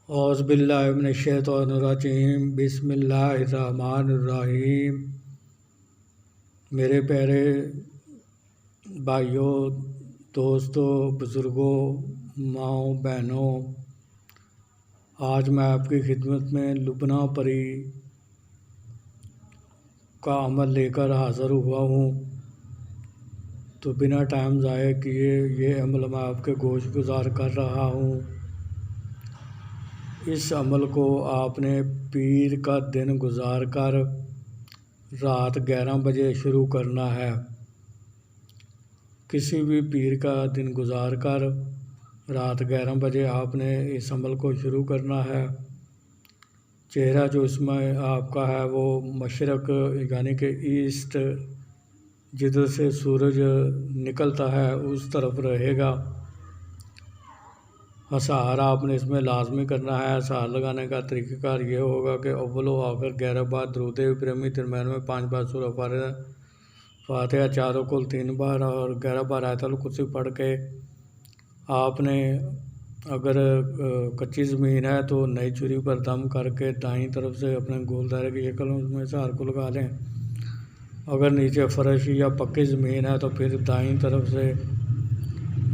اعوذ باللہ من الشیطان الرجیم بسم اللہ الرحمن الرحیم۔ میرے پیارے بھائیوں، دوستوں، بزرگوں، ماؤں، بہنوں، آج میں آپ کی خدمت میں لبنہ پری کا عمل لے کر حاضر ہوا ہوں۔ تو بنا ٹائم ضائع کیے یہ عمل میں آپ کے گوش گزار کر رہا ہوں۔ اس عمل کو آپ نے پیر کا دن گزار کر رات 11 بجے شروع کرنا ہے۔ کسی بھی پیر کا دن گزار کر رات 11 بجے آپ نے اس عمل کو شروع کرنا ہے۔ چہرہ جو اس میں آپ کا ہے وہ مشرق یعنی کہ ایسٹ، جدھر سے سورج نکلتا ہے اس طرف رہے گا۔ اسحار آپ نے اس میں لازمی کرنا ہے۔ اسحار لگانے کا طریقہ کار یہ ہوگا کہ اول و آخر 11 بار درود ابراہیمی، درمیان میں 5 بار سورہ فاتحہ، 4 کل 3 بار اور 11 بار آیت الکرسی پڑھ کے آپ نے، اگر کچی زمین ہے تو نئی چوری پر دم کر کے دائیں طرف سے اپنے گول دائرے کی شکل میں اسحار کو لگا لیں۔ اگر نیچے فرش یا پکی زمین ہے تو پھر دائیں طرف سے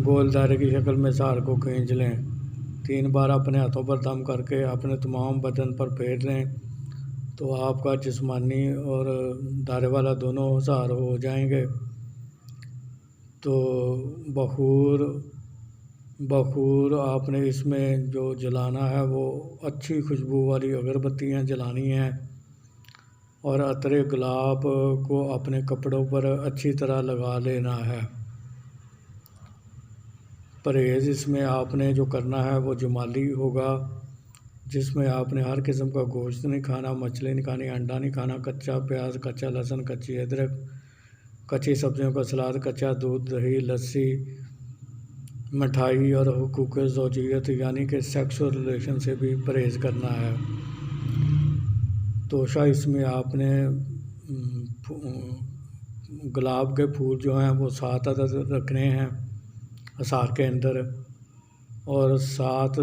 گول دائرے کی شکل میں اسحار کو کھینچ لیں۔ 3 بار اپنے ہاتھوں پر دم کر کے اپنے تمام بدن پر پھیر لیں تو آپ کا جسمانی اور دائرے والا دونوں اسحار ہو جائیں گے۔ تو بخور آپ نے اس میں جو جلانا ہے وہ اچھی خوشبو والی اگربتیاں جلانی ہیں، اور عطر گلاب کو اپنے کپڑوں پر اچھی طرح لگا لینا ہے۔ پرہیز اس میں آپ نے جو کرنا ہے وہ جمالی ہوگا، جس میں آپ نے ہر قسم کا گوشت نہیں کھانا، مچھلی نہیں کھانی، انڈا نہیں کھانا، کچا پیاز، کچا لہسن، کچی ادرک، کچی سبزیوں کا سلاد، کچا دودھ، دہی، لسی، مٹھائی اور حقوق زوجیت یعنی کہ سیکسول ریلیشن سے بھی پرہیز کرنا ہے۔ توشہ اس میں آپ نے گلاب کے پھول جو ہیں وہ 7 عدد رکھنے ہیں اسحار کے اندر، اور 7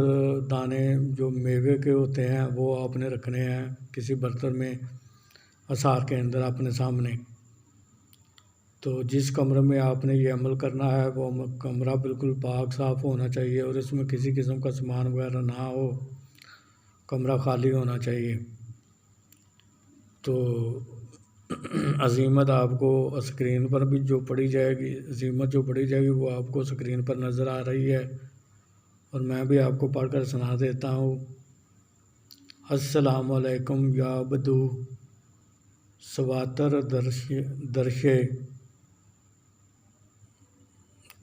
دانے جو میوے کے ہوتے ہیں وہ آپ نے رکھنے ہیں کسی برتن میں اسحار کے اندر اپنے سامنے۔ تو جس کمرے میں آپ نے یہ عمل کرنا ہے وہ کمرہ بالکل پاک صاف ہونا چاہیے اور اس میں کسی قسم کا سامان وغیرہ نہ ہو، کمرہ خالی ہونا چاہیے۔ تو عزیمت آپ کو اسکرین پر بھی جو پڑھی جائے گی، عزیمت جو پڑھی جائے گی وہ آپ کو اسکرین پر نظر آ رہی ہے، اور میں بھی آپ کو پڑھ کر سنا دیتا ہوں۔ السلام علیکم یا بدو سواتر درشے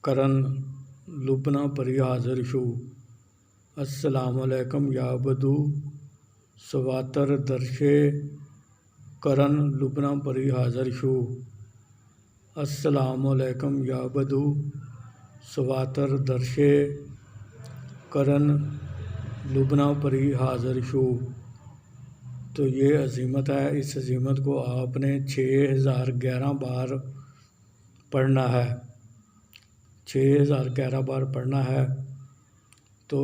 کرن لبنہ پری حاضر شو۔ السلام علیکم یا بدو سواتر درشے کرن لبنہ پری حاضر شو۔ السلام علیکم یا بدو سواتر درشے کرن لبنہ پری حاضر شو۔ تو یہ عزیمت ہے، اس عزیمت کو آپ نے 6011 بار پڑھنا ہے، 6011 بار پڑھنا ہے۔ تو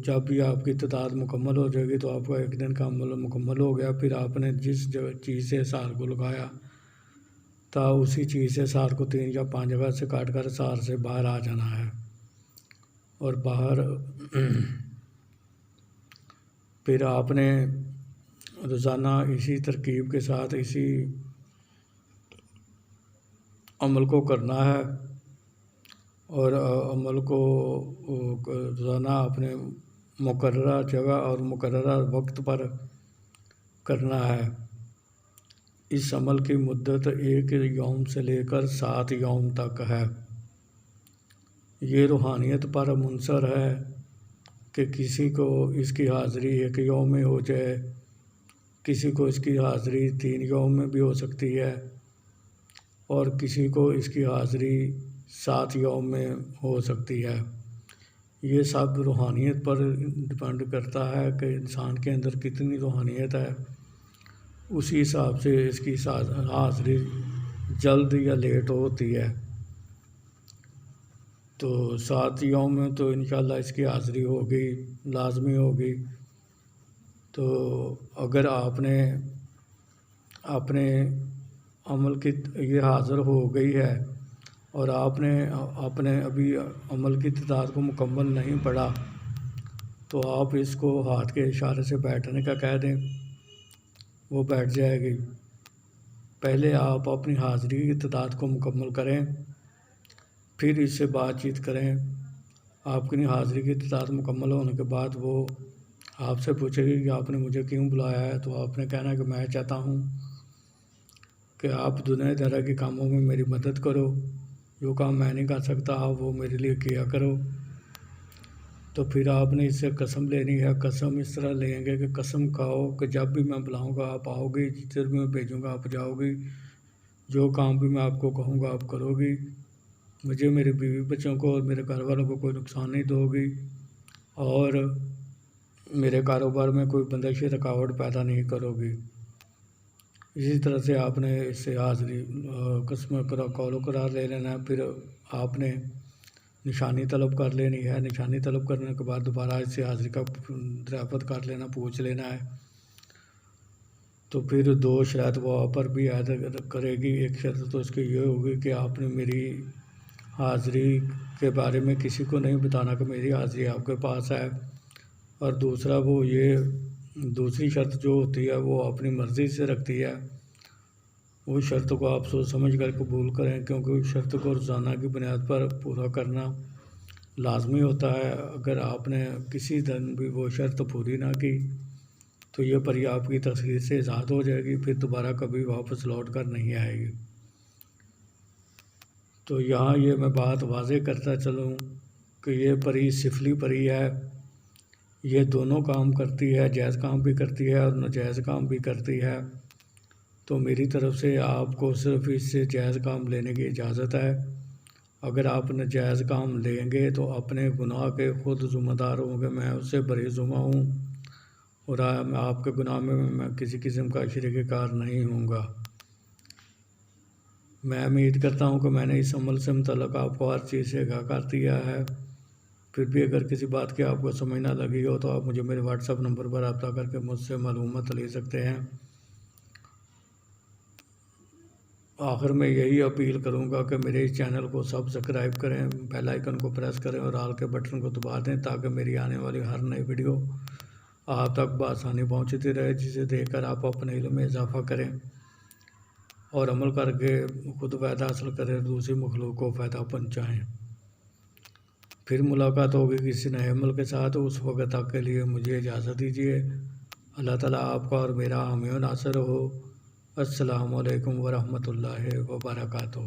جب بھی آپ کی تعداد مکمل ہو جائے گی تو آپ کا ایک دن کا عمل مکمل ہو گیا۔ پھر آپ نے جس چیز سے اسحار کو لگایا تھا اسی چیز سے اسحار کو 3 یا 5 جگہ سے کاٹ کر اسحار سے باہر آ جانا ہے، اور باہر پھر آپ نے روزانہ اسی ترکیب کے ساتھ اسی عمل کو کرنا ہے، اور عمل کو روزانہ اپنے مقررہ جگہ اور مقررہ وقت پر کرنا ہے۔ اس عمل کی مدت 1 یوم سے لے کر 7 یوم تک ہے۔ یہ روحانیت پر منحصر ہے کہ کسی کو اس کی حاضری 1 یوم میں ہو جائے، کسی کو اس کی حاضری 3 یوم میں بھی ہو سکتی ہے، اور کسی کو اس کی حاضری 7 یوم میں ہو سکتی ہے۔ یہ سب روحانیت پر ڈیپینڈ کرتا ہے کہ انسان کے اندر کتنی روحانیت ہے، اسی حساب سے اس کی حاضری جلد یا لیٹ ہوتی ہے۔ تو 7 یوم میں تو انشاءاللہ اس کی حاضری ہوگی، لازمی ہوگی، تو اگر آپ نے اپنے عمل کی یہ حاضر ہو گئی ہے اور آپ نے اپنے ابھی عمل کی تعداد کو مکمل نہیں پڑھا تو آپ اس کو ہاتھ کے اشارے سے بیٹھنے کا کہہ دیں، وہ بیٹھ جائے گی۔ پہلے آپ اپنی حاضری کی تعداد کو مکمل کریں، پھر اس سے بات چیت کریں۔ آپ کی حاضری کی تعداد مکمل ہونے کے بعد وہ آپ سے پوچھے گی کہ آپ نے مجھے کیوں بلایا ہے، تو آپ نے کہنا کہ میں چاہتا ہوں کہ آپ دنیا طرح کے کاموں میں میری مدد کرو، جو کام میں نہیں کر سکتا آپ وہ میرے لیے کیا کرو۔ تو پھر آپ نے اس سے قسم لینی ہے۔ قسم اس طرح لیں گے کہ قسم کھاؤ کہ جب بھی میں بلاؤں گا آپ آؤ گی، جدھر بھی میں بھیجوں گا آپ جاؤ گی، جو کام بھی میں آپ کو کہوں گا آپ کرو گی، مجھے میرے بیوی بچوں کو اور میرے گھر والوں کو کوئی نقصان نہیں دو گی، اور میرے کاروبار میں کوئی بندشی رکاوٹ پیدا نہیں کرو گی۔ اسی طرح سے آپ نے اس سے حاضری قسم قول و قرار لے لینا ہے۔ پھر آپ نے نشانی طلب کر لینی ہے۔ نشانی طلب کرنے کے بعد دوبارہ اس سے حاضری کا دریافت کر لینا، پوچھ لینا ہے۔ تو پھر 2 شرائط وہاں پر بھی عائد کرے گی۔ ایک شرط تو اس کی یہ ہوگی کہ آپ نے میری حاضری کے بارے میں کسی کو نہیں بتانا کہ میری حاضری آپ کے پاس ہے، اور دوسرا وہ یہ دوسری شرط جو ہوتی ہے وہ اپنی مرضی سے رکھتی ہے، اس شرط کو آپ سوچ سمجھ کر قبول کریں، کیونکہ اس شرط کو روزانہ کی بنیاد پر پورا کرنا لازمی ہوتا ہے۔ اگر آپ نے کسی دن بھی وہ شرط پوری نہ کی تو یہ پری آپ کی تقصیر سے آزاد ہو جائے گی، پھر دوبارہ کبھی واپس لوٹ کر نہیں آئے گی۔ تو یہاں یہ میں بات واضح کرتا چلوں کہ یہ پری سفلی پری ہے، یہ دونوں کام کرتی ہے، جائز کام بھی کرتی ہے اور ناجائز کام بھی کرتی ہے۔ تو میری طرف سے آپ کو صرف اس سے جائز کام لینے کی اجازت ہے۔ اگر آپ ناجائز کام لیں گے تو اپنے گناہ کے خود ذمہ دار ہوں گے، میں اس سے بری ذمہ ہوں، اور آپ کے گناہ میں کسی قسم کا شریک کار نہیں ہوں گا۔ میں امید کرتا ہوں کہ میں نے اس عمل سے متعلق آپ کو ہر چیز سے آگاہ کر دیا ہے۔ پھر بھی اگر کسی بات کی آپ کو سمجھ نہ لگی ہو تو آپ مجھے میرے واٹس ایپ نمبر پر رابطہ کر کے مجھ سے معلومات لے سکتے ہیں۔ آخر میں یہی اپیل کروں گا کہ میرے اس چینل کو سبسکرائب کریں، بیل آئیکن کو پریس کریں اور آل کے بٹن کو دبا دیں، تاکہ میری آنے والی ہر نئی ویڈیو آپ تک بآسانی پہنچتی رہے، جسے دیکھ کر آپ اپنے علم میں اضافہ کریں اور عمل کر کے خود فائدہ حاصل کریں، دوسری مخلوق کو فائدہ پہنچائیں۔ پھر ملاقات ہوگی کسی نئے عمل کے ساتھ، اس وقت تک کے لیے مجھے اجازت دیجیے۔ اللہ تعالیٰ آپ کا اور میرا حامی و ناصر ہو۔ السلام علیکم ورحمۃ اللہ وبرکاتہ۔